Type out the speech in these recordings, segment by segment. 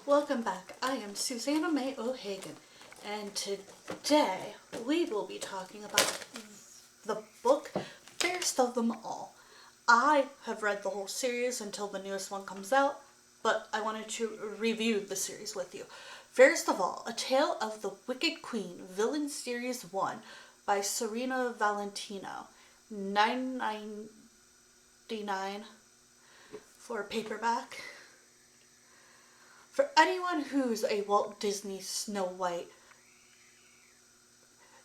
Welcome back. I am Susanna May O'Hagan, and today we will be talking about the book Fairest of Them All. I have read the whole series until the newest one comes out, but I wanted to review the series with you. Fairest of All, A Tale of the Wicked Queen, Villain Series 1 by Serena Valentino. $9.99 for paperback. For anyone who's a Walt Disney Snow White,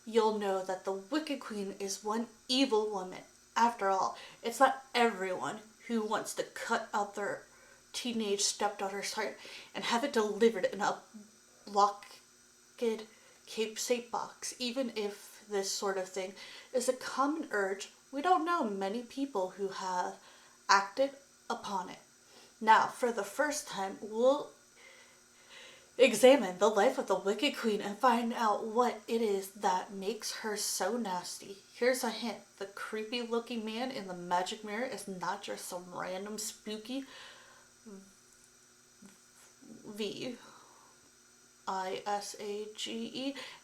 you'll know that the Wicked Queen is one evil woman. After all, it's not everyone who wants to cut out their teenage stepdaughter's heart and have it delivered in a locked keepsake box. Even if this sort of thing is a common urge, we don't know many people who have acted upon it. Now, for the first time, we'll examine the life of the Wicked Queen and find out what it is that makes her so nasty. Here's a hint. The creepy looking man in the magic mirror is not just some random spooky V-I-S-A-G-E,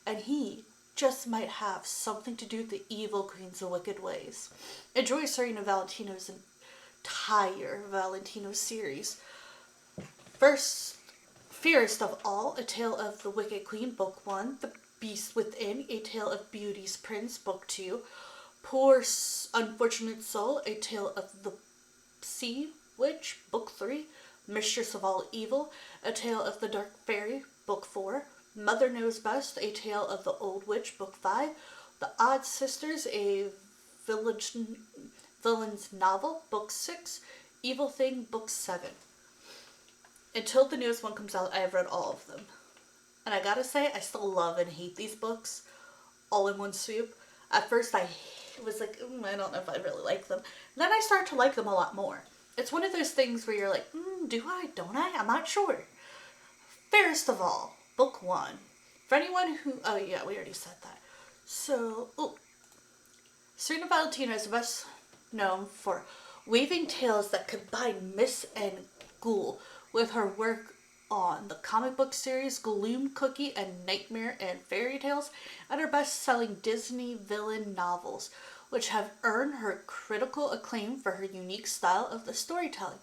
and he just might have something to do with the evil queen's wicked ways. Enjoy Serena Valentino's entire Valentino series. First, Fairest of All, A Tale of the Wicked Queen, Book 1. The Beast Within, A Tale of Beauty's Prince, Book 2. Poor Unfortunate Soul, A Tale of the Sea Witch, Book 3. Mistress of All Evil, A Tale of the Dark Fairy, Book 4. Mother Knows Best, A Tale of the Old Witch, Book 5. The Odd Sisters, a villain's novel, Book 6. Evil Thing, Book 7. Until the newest one comes out, I have read all of them. And I gotta say, I still love and hate these books all in one swoop. At first, I was like, I don't know if I really like them. Then I started to like them a lot more. It's one of those things where you're like, do I, don't I? I'm not sure. Fairest of All, Book 1. For anyone who, oh yeah, we already said that. So, Serena Valentino is best known for weaving tales that combine myth and ghoul with her work on the comic book series Gloom Cookie and Nightmare and Fairy Tales, and her best-selling Disney villain novels, which have earned her critical acclaim for her unique style of the storytelling,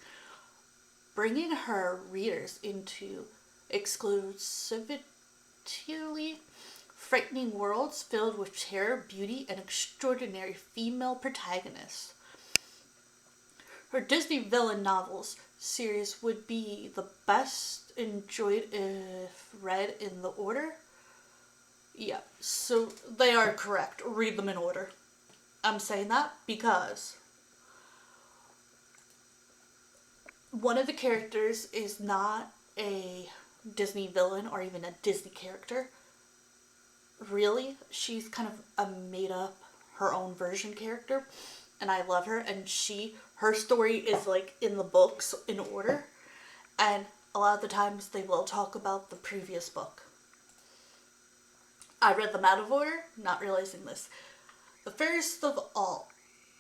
bringing her readers into exclusively frightening worlds filled with terror, beauty, and extraordinary female protagonists. Her Disney villain novels series would be the best enjoyed if read in the order. Yeah, so they are correct. Read them in order. I'm saying that because one of the characters is not a Disney villain or even a Disney character. Really, she's kind of a made up, her own version character. And I love her, and her story is like in the books in order, and a lot of the times they will talk about the previous book. I read them out of order, not realizing this. The Fairest of All,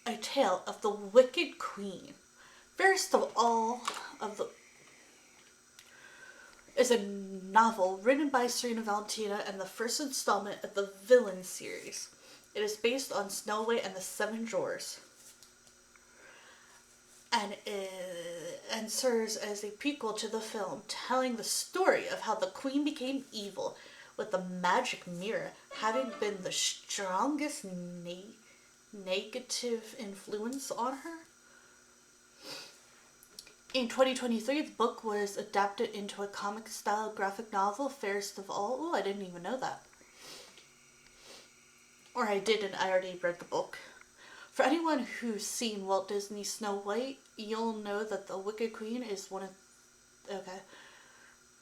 A Tale of the Wicked Queen. Fairest of All is a novel written by Serena Valentino and the first installment of the Villain series. It is based on Snow White and the Seven Dwarfs, and serves as a prequel to the film, telling the story of how the queen became evil, with the magic mirror having been the strongest negative influence on her. In 2023, the book was adapted into a comic-style graphic novel, Fairest of All. Oh, I didn't even know that. Or I didn't, I already read the book. For anyone who's seen Walt Disney Snow White, you'll know that the Wicked Queen is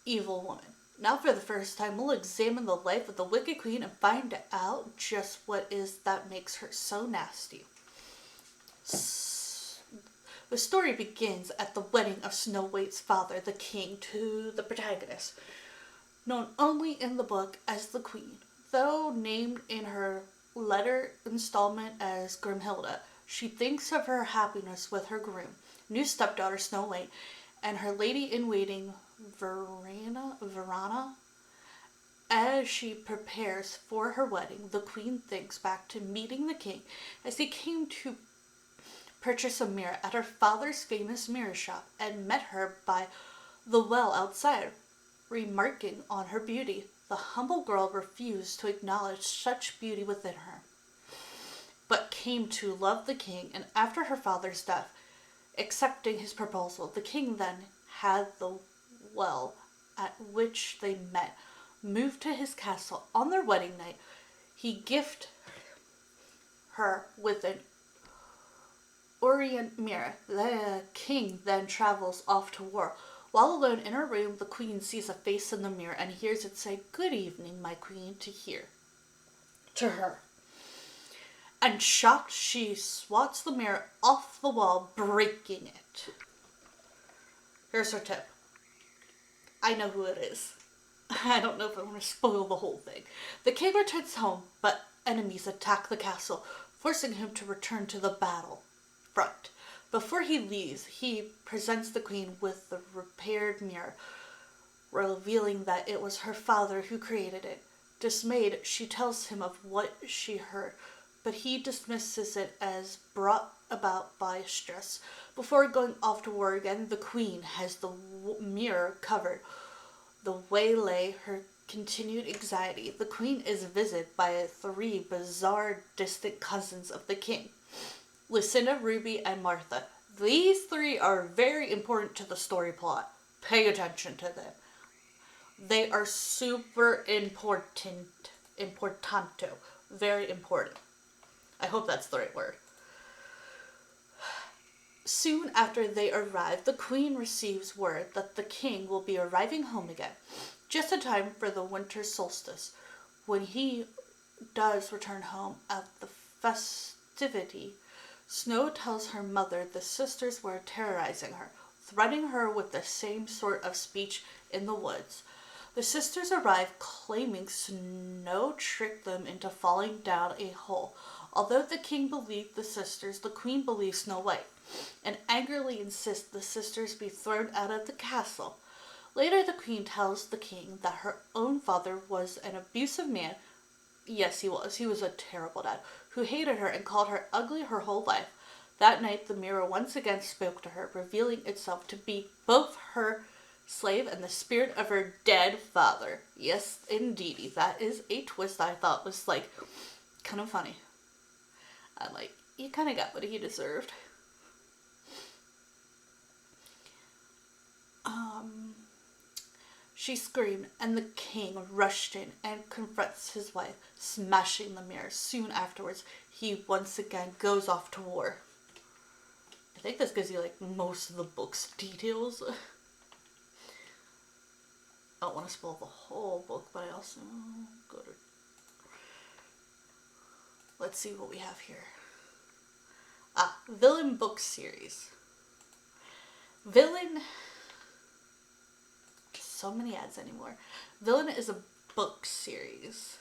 evil woman. Now for the first time, we'll examine the life of the Wicked Queen and find out just what is that makes her so nasty. The story begins at the wedding of Snow White's father, the king, to the protagonist, known only in the book as the Queen. Though named in her letter installment as Grimhilda, she thinks of her happiness with her groom, new stepdaughter Snow White, and her lady-in-waiting Verana. As she prepares for her wedding, the queen thinks back to meeting the king as he came to purchase a mirror at her father's famous mirror shop and met her by the well outside. Remarking on her beauty, the humble girl refused to acknowledge such beauty within her, but came to love the king, and after her father's death, accepting his proposal, the king then had the well at which they met moved to his castle. On their wedding night, he gifted her with an Orient mirror. The king then travels off to war. While alone in her room, the queen sees a face in the mirror and hears it say, "Good evening, my queen," to her. And shocked, she swats the mirror off the wall, breaking it. Here's her tip. I know who it is. I don't know if I want to spoil the whole thing. The king returns home, but enemies attack the castle, forcing him to return to the battle front. Before he leaves, he presents the queen with the repaired mirror, revealing that it was her father who created it. Dismayed, she tells him of what she heard, but he dismisses it as brought about by stress. Before going off to war again, the queen has the mirror covered. The waylay her continued anxiety. The queen is visited by three bizarre distant cousins of the king: Lucinda, Ruby, and Martha. These three are very important to the story plot. Pay attention to them. They are super important. Importanto. Very important. I hope that's the right word. Soon after they arrive, the queen receives word that the king will be arriving home again, just in time for the winter solstice. When he does return home at the festivity, Snow tells her mother the sisters were terrorizing her, threatening her with the same sort of speech in the woods. The sisters arrive claiming Snow tricked them into falling down a hole. Although the king believed the sisters, the queen believes Snow White, and angrily insists the sisters be thrown out of the castle. Later, the queen tells the king that her own father was an abusive man. Yes, he was. He was a terrible dad, who hated her and called her ugly her whole life. That night, the mirror once again spoke to her, revealing itself to be both her slave and the spirit of her dead father. Yes, indeedy. That is a twist I thought was, kind of funny. I'm like, he kind of got what he deserved. She screamed, and the king rushed in and confronts his wife, smashing the mirror. Soon afterwards, he once again goes off to war. I think this gives you, most of the book's details. I don't want to spoil the whole book, but I also go to... Let's see what we have here. Villain book series. Villain... So many ads anymore. Villain is a book series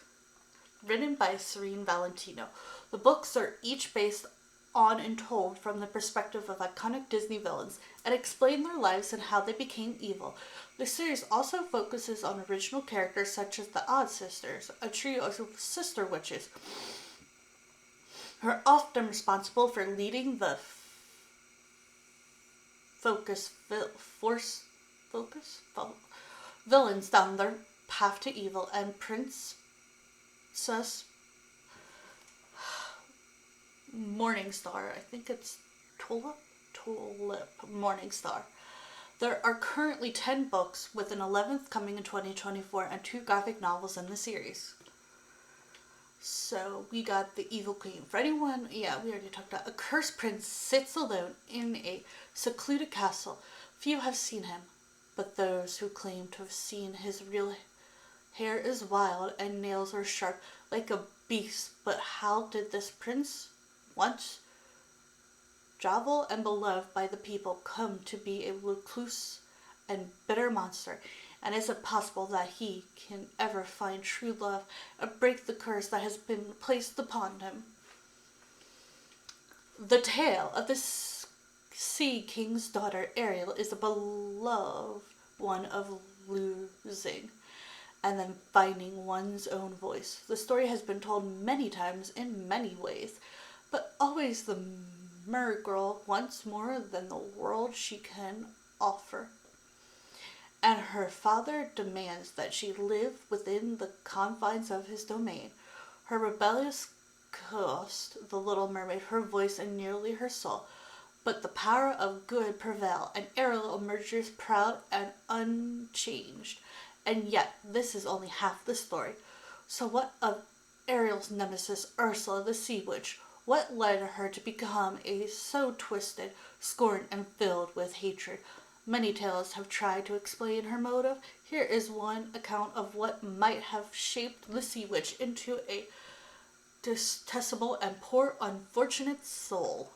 written by Serene Valentino. The books are each based on and told from the perspective of iconic Disney villains and explain their lives and how they became evil. The series also focuses on original characters such as the Odd Sisters, a trio of sister witches who are often responsible for leading the villains down their path to evil, and Princess Morningstar. I think it's Tulip Morningstar. There are currently 10 books, with an 11th coming in 2024 and 2 graphic novels in the series. So we got the Evil Queen. For anyone, we already talked about. A cursed prince sits alone in a secluded castle. Few have seen him, but those who claim to have seen his real hair is wild and nails are sharp like a beast. But how did this prince, once jovial and beloved by the people, come to be a recluse and bitter monster? And is it possible that he can ever find true love and break the curse that has been placed upon him? The tale of this Sea King's daughter Ariel is a beloved one of losing and then finding one's own voice. The story has been told many times in many ways, but always the mer girl wants more than the world she can offer. And her father demands that she live within the confines of his domain. Her rebellious cost the little mermaid her voice and nearly her soul, but the power of good prevail, and Ariel emerges proud and unchanged. And yet, this is only half the story. So what of Ariel's nemesis, Ursula the Sea Witch? What led her to become so twisted, scorned, and filled with hatred? Many tales have tried to explain her motive. Here is one account of what might have shaped the Sea Witch into a detestable and poor unfortunate soul.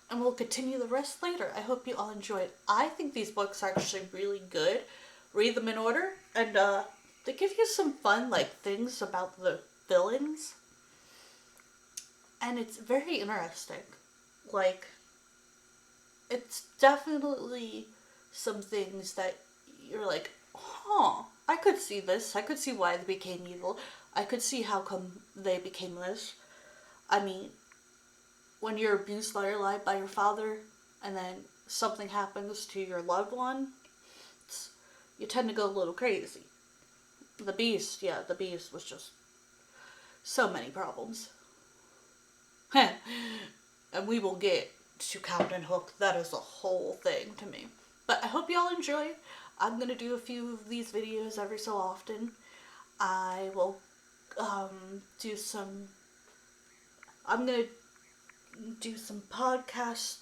And we'll continue the rest later. I hope you all enjoyed. I think these books are actually really good. Read them in order, and they give you some fun things about the villains, and it's very interesting. Like, it's definitely some things that you're like, huh, I could see this. I could see why they became evil. I could see how come they became this. I mean, when you're abused by your life by your father, and then something happens to your loved one, you tend to go a little crazy. The Beast was just so many problems. And we will get to Captain Hook. That is a whole thing to me. But I hope y'all enjoy. I'm going to do a few of these videos every so often. I will do some... I'm going to do some podcast